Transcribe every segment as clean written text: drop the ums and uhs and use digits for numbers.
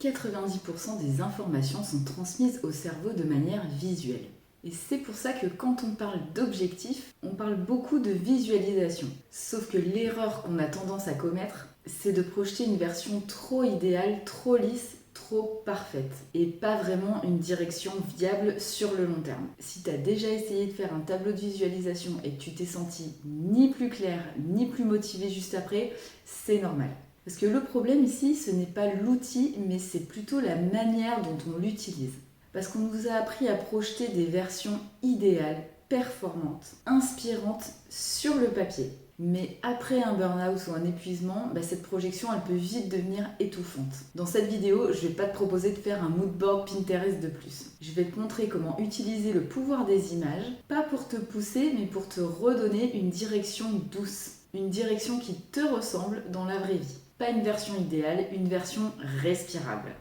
90% des informations sont transmises au cerveau de manière visuelle. Et c'est pour ça que quand on parle d'objectif, on parle beaucoup de visualisation. Sauf que l'erreur qu'on a tendance à commettre, c'est de projeter une version trop idéale, trop lisse, trop parfaite. Et pas vraiment une direction viable sur le long terme. Si tu as déjà essayé de faire un tableau de visualisation et que tu t'es senti ni plus clair, ni plus motivé juste après, c'est normal. Parce que le problème ici, ce n'est pas l'outil, mais c'est plutôt la manière dont on l'utilise. Parce qu'on nous a appris à projeter des versions idéales, performantes, inspirantes sur le papier. Mais après un burn-out ou un épuisement, cette projection elle peut vite devenir étouffante. Dans cette vidéo, je ne vais pas te proposer de faire un mood board Pinterest de plus. Je vais te montrer comment utiliser le pouvoir des images, pas pour te pousser, mais pour te redonner une direction douce. Une direction qui te ressemble dans la vraie vie. Pas une version idéale, une version respirable.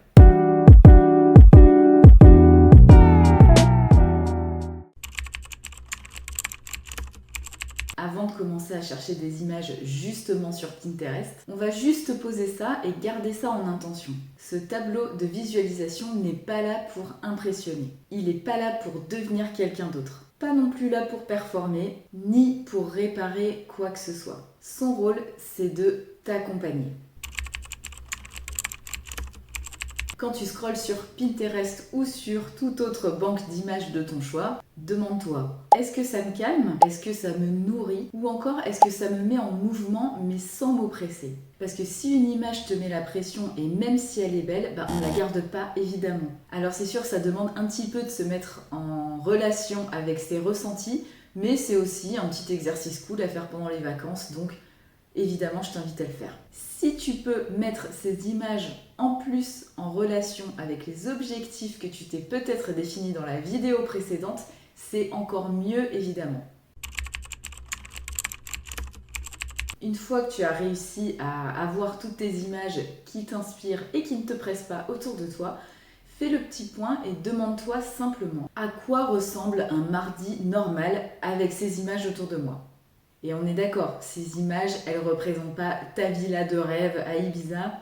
Avant de commencer à chercher des images justement sur Pinterest, on va juste poser ça et garder ça en intention. Ce tableau de visualisation n'est pas là pour impressionner. Il n'est pas là pour devenir quelqu'un d'autre. Pas non plus là pour performer, ni pour réparer quoi que ce soit. Son rôle, c'est de t'accompagner. Quand tu scrolles sur Pinterest ou sur toute autre banque d'images de ton choix, demande-toi, est-ce que ça me calme? Est-ce que ça me nourrit? Ou encore, est-ce que ça me met en mouvement mais sans m'oppresser? Parce que si une image te met la pression et même si elle est belle, on ne la garde pas évidemment. Alors c'est sûr, ça demande un petit peu de se mettre en relation avec ses ressentis, mais c'est aussi un petit exercice cool à faire pendant les vacances, donc évidemment, je t'invite à le faire. Si tu peux mettre ces images en plus en relation avec les objectifs que tu t'es peut-être définis dans la vidéo précédente, c'est encore mieux évidemment. Une fois que tu as réussi à avoir toutes tes images qui t'inspirent et qui ne te pressent pas autour de toi, fais le petit point et demande-toi simplement à quoi ressemble un mardi normal avec ces images autour de moi. Et on est d'accord, ces images, elles ne représentent pas ta villa de rêve à Ibiza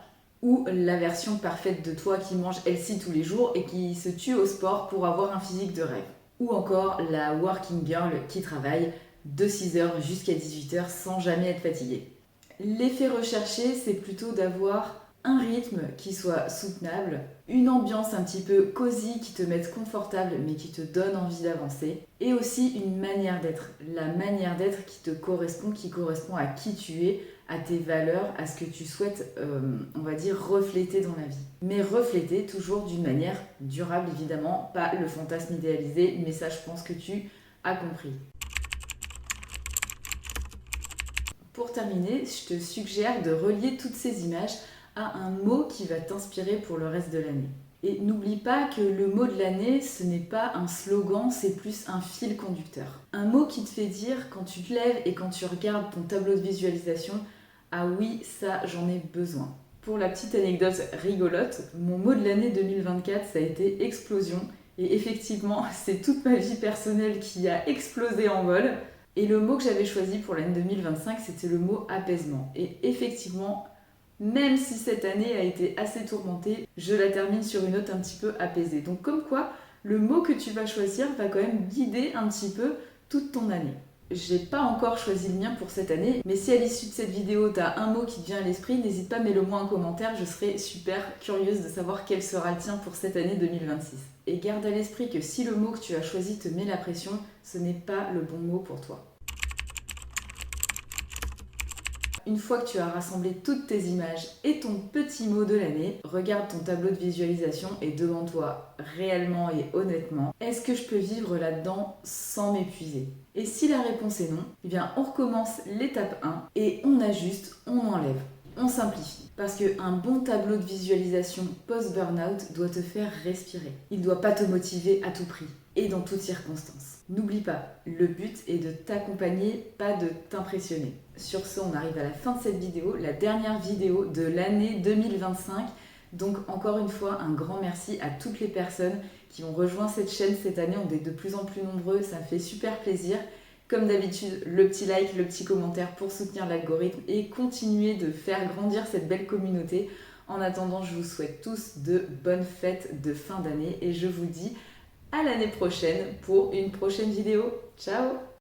ou la version parfaite de toi qui mange healthy tous les jours et qui se tue au sport pour avoir un physique de rêve. Ou encore la working girl qui travaille de 6h jusqu'à 18h sans jamais être fatiguée. L'effet recherché, c'est plutôt d'avoir un rythme qui soit soutenable, une ambiance un petit peu cosy qui te mette confortable mais qui te donne envie d'avancer, et aussi une manière d'être, la manière d'être qui te correspond, qui correspond à qui tu es, à tes valeurs, à ce que tu souhaites, on va dire, refléter dans la vie. Mais refléter toujours d'une manière durable évidemment, pas le fantasme idéalisé, mais ça je pense que tu as compris. Pour terminer, je te suggère de relier toutes ces images à un mot qui va t'inspirer pour le reste de l'année. Et n'oublie pas que le mot de l'année, ce n'est pas un slogan, c'est plus un fil conducteur. Un mot qui te fait dire quand tu te lèves et quand tu regardes ton tableau de visualisation, ah oui, ça j'en ai besoin. Pour la petite anecdote rigolote, mon mot de l'année 2024, ça a été explosion. Et effectivement, c'est toute ma vie personnelle qui a explosé en vol. Et le mot que j'avais choisi pour l'année 2025, c'était le mot apaisement. Et effectivement, même si cette année a été assez tourmentée, je la termine sur une note un petit peu apaisée. Donc comme quoi, le mot que tu vas choisir va quand même guider un petit peu toute ton année. J'ai pas encore choisi le mien pour cette année, mais si à l'issue de cette vidéo, tu as un mot qui te vient à l'esprit, n'hésite pas, mets-le moi en commentaire, je serai super curieuse de savoir quel sera le tien pour cette année 2026. Et garde à l'esprit que si le mot que tu as choisi te met la pression, ce n'est pas le bon mot pour toi. Une fois que tu as rassemblé toutes tes images et ton petit mot de l'année, regarde ton tableau de visualisation et demande-toi réellement et honnêtement, est-ce que je peux vivre là-dedans sans m'épuiser? Et si la réponse est non, on recommence l'étape 1 et on ajuste, on enlève, on simplifie. Parce qu'un bon tableau de visualisation post-burnout doit te faire respirer. Il ne doit pas te motiver à tout prix et dans toutes circonstances. N'oublie pas, le but est de t'accompagner, pas de t'impressionner. Sur ce, on arrive à la fin de cette vidéo, la dernière vidéo de l'année 2025. Donc encore une fois, un grand merci à toutes les personnes qui ont rejoint cette chaîne cette année. On est de plus en plus nombreux, ça me fait super plaisir. Comme d'habitude, le petit like, le petit commentaire pour soutenir l'algorithme et continuer de faire grandir cette belle communauté. En attendant, je vous souhaite tous de bonnes fêtes de fin d'année et je vous dis à l'année prochaine pour une prochaine vidéo. Ciao!